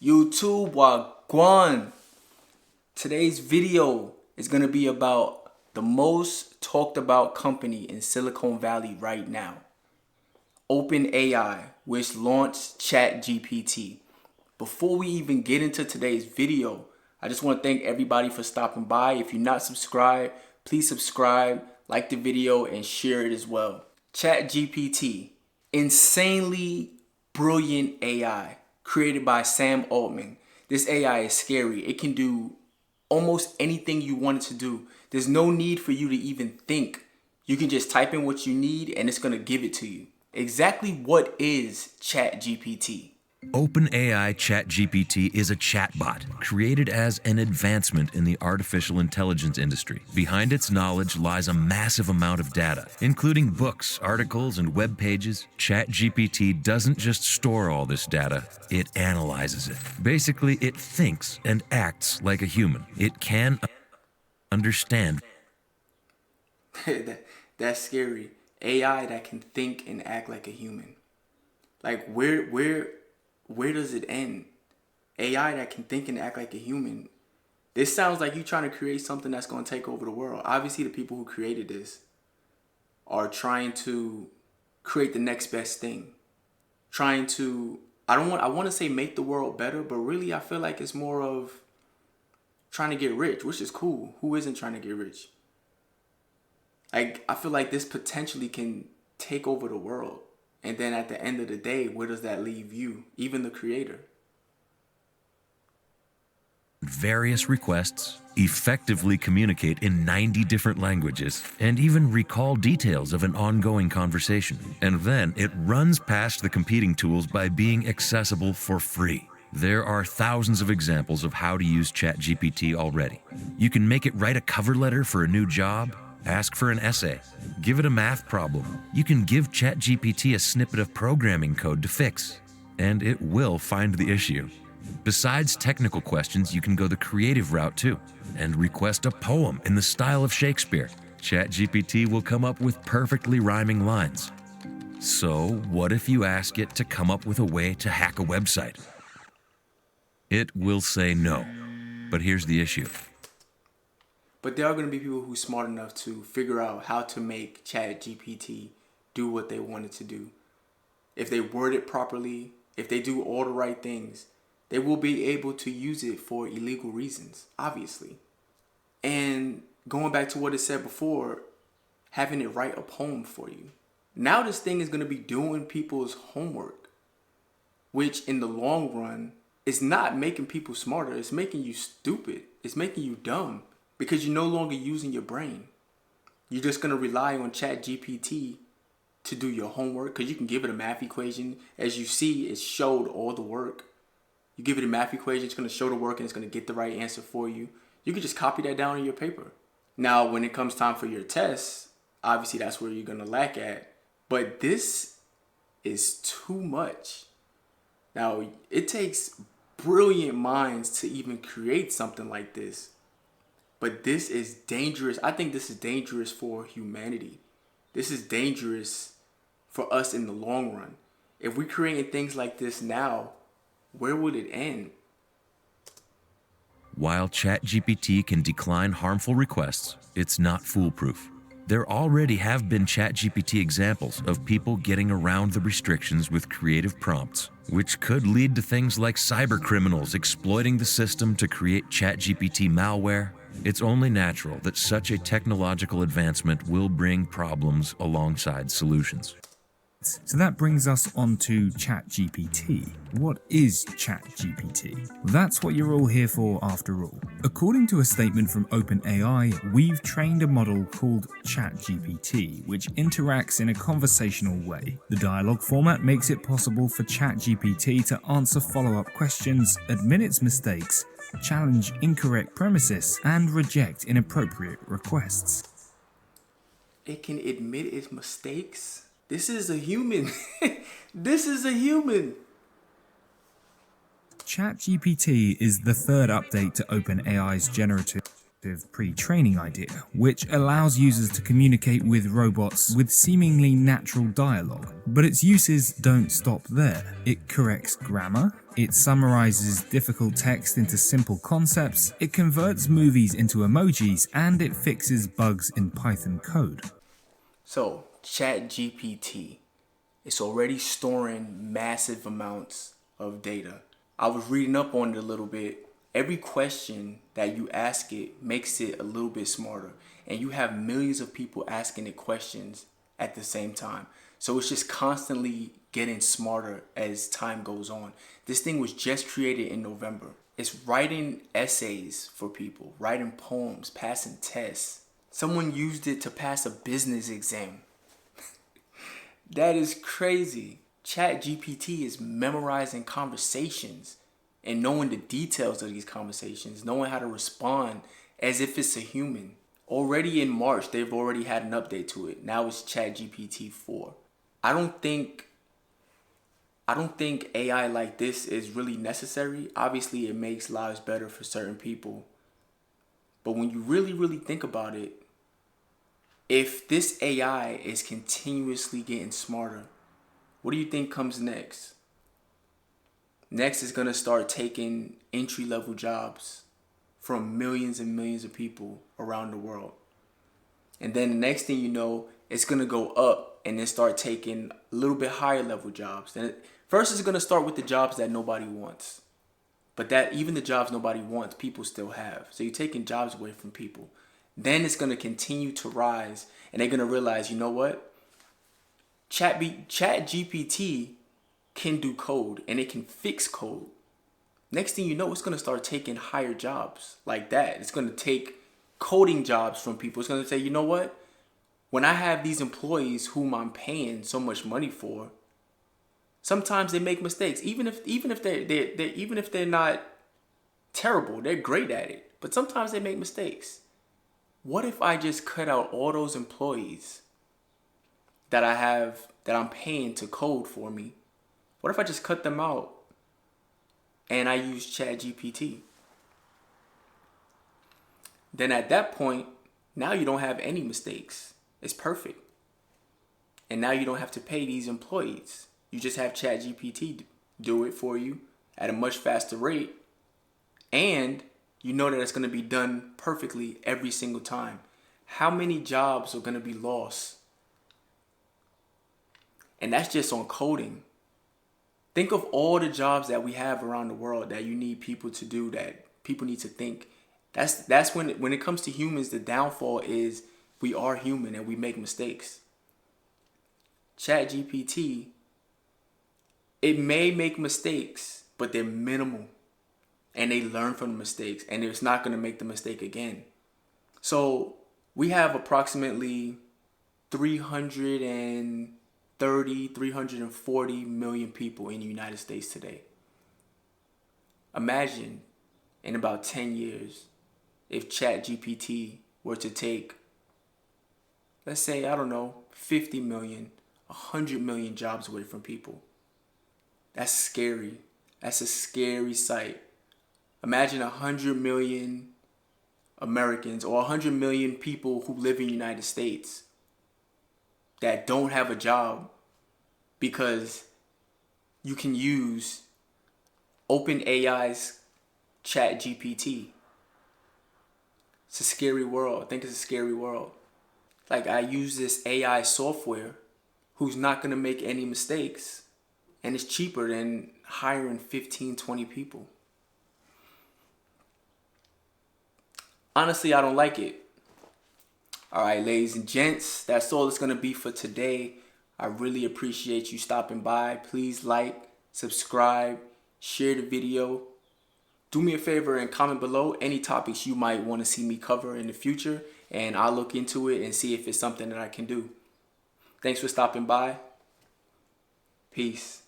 YouTube Wagwan. Today's video is going to be about the most talked about company in Silicon Valley right now. OpenAI, which launched ChatGPT. Before we even get into today's video, I just want to thank everybody for stopping by. If you're not subscribed, please subscribe, like the video, and share it as well. ChatGPT, insanely brilliant AI created by Sam Altman. This AI is scary. It can do almost anything you want it to do. There's no need for you to even think. You can just type in what you need and it's going to give it to you. Exactly what is ChatGPT? OpenAI ChatGPT is a chatbot created as an advancement in the artificial intelligence industry. Behind its knowledge lies a massive amount of data, including books, articles, and web pages. ChatGPT doesn't just store all this data, it analyzes it. Basically, it thinks and acts like a human. It can understand. That's scary. AI that can think and act like a human. Like where does it end? AI that can think and act like a human. This sounds like you trying to create something that's going to take over the world. Obviously, the people who created this are trying to create the next best thing. Trying to, I want to say make the world better, but really I feel like it's more of trying to get rich, which is cool. Who isn't trying to get rich? Like, I feel like this potentially can take over the world. And then at the end of the day, where does that leave you, even the creator? Various requests, effectively communicate in 90 different languages, and even recall details of an ongoing conversation. And then it runs past the competing tools by being accessible for free. There are thousands of examples of how to use ChatGPT already. You can make it write a cover letter for a new job, ask for an essay, give it a math problem. You can give ChatGPT a snippet of programming code to fix, and it will find the issue. Besides technical questions, you can go the creative route too, and request a poem in the style of Shakespeare. ChatGPT will come up with perfectly rhyming lines. So, what if you ask it to come up with a way to hack a website? It will say no, but here's the issue. But there are going to be people who are smart enough to figure out how to make ChatGPT do what they want it to do. If they word it properly, if they do all the right things, they will be able to use it for illegal reasons, obviously. And going back to what it said before, having it write a poem for you. Now this thing is going to be doing people's homework, which in the long run is not making people smarter. It's making you stupid. It's making you dumb. Because you're no longer using your brain. You're just going to rely on ChatGPT to do your homework. Because you can give it a math equation. As you see, it showed all the work. You give it a math equation, it's going to show the work and it's going to get the right answer for you. You can just copy that down on your paper. Now, when it comes time for your tests, obviously that's where you're going to lack at. But this is too much. Now, it takes brilliant minds to even create something like this. But this is dangerous. I think this is dangerous for humanity. This is dangerous for us in the long run. If we're creating things like this now, where would it end? While ChatGPT can decline harmful requests, it's not foolproof. There already have been ChatGPT examples of people getting around the restrictions with creative prompts, which could lead to things like cybercriminals exploiting the system to create ChatGPT malware. It's only natural that such a technological advancement will bring problems alongside solutions. So that brings us on to ChatGPT. What is ChatGPT? That's what you're all here for after all. According to a statement from OpenAI, we've trained a model called ChatGPT, which interacts in a conversational way. The dialogue format makes it possible for ChatGPT to answer follow-up questions, admit its mistakes, challenge incorrect premises, and reject inappropriate requests. It can admit its mistakes? This is a human. This is a human. ChatGPT is the third update to OpenAI's generative pre-training idea, which allows users to communicate with robots with seemingly natural dialogue. But its uses don't stop there. It corrects grammar, It summarizes difficult text into simple concepts, it converts movies into emojis, and it fixes bugs in Python code. So, ChatGPT, it's already storing massive amounts of data. I was reading up on it a little bit. Every question that you ask it makes it a little bit smarter. And you have millions of people asking it questions at the same time. So it's just constantly getting smarter as time goes on. This thing was just created in November. It's writing essays for people, writing poems, passing tests. Someone used it to pass a business exam. That is crazy. ChatGPT is memorizing conversations and knowing the details of these conversations, knowing how to respond as if it's a human. Already in March, they've already had an update to it. Now it's ChatGPT 4. I don't think AI like this is really necessary. Obviously, it makes lives better for certain people. But when you really, really think about it, if this AI is continuously getting smarter, what do you think comes next? Next is going to start taking entry-level jobs from millions and millions of people around the world. And then the next thing you know, it's going to go up and then start taking a little bit higher level jobs. Then first it's going to start with the jobs that nobody wants. But that even the jobs nobody wants, people still have. So you're taking jobs away from people. Then it's going to continue to rise and they're going to realize, you know what? ChatGPT can do code and it can fix code. Next thing you know, it's going to start taking higher jobs like that. It's going to take coding jobs from people. It's going to say, you know what? When I have these employees whom I'm paying so much money for, sometimes they make mistakes. Even if they're not terrible, they're great at it. But sometimes they make mistakes. What if I just cut out all those employees that I'm paying to code for me? What if I just cut them out and I use ChatGPT? Then at that point, now you don't have any mistakes. It's perfect. And now you don't have to pay these employees. You just have ChatGPT do it for you at a much faster rate. And you know that it's going to be done perfectly every single time. How many jobs are going to be lost? And that's just on coding. Think of all the jobs that we have around the world that you need people to do, that people need to think. That's when it comes to humans, the downfall is we are human and we make mistakes. ChatGPT, it may make mistakes, but they're minimal. And they learn from the mistakes and it's not going to make the mistake again. So we have approximately 340 million people in the United States today. Imagine in about 10 years if ChatGPT were to take, let's say, 50 million, 100 million jobs away from people. That's scary. That's a scary sight. Imagine 100 million Americans or 100 million people who live in the United States that don't have a job because you can use OpenAI's ChatGPT. It's a scary world. I think it's a scary world. Like, I use this AI software who's not going to make any mistakes, and it's cheaper than hiring 15, 20 people. Honestly, I don't like it. All right, ladies and gents, that's all it's going to be for today. I really appreciate you stopping by. Please like, subscribe, share the video. Do me a favor and comment below any topics you might want to see me cover in the future, and I'll look into it and see if it's something that I can do. Thanks for stopping by. Peace.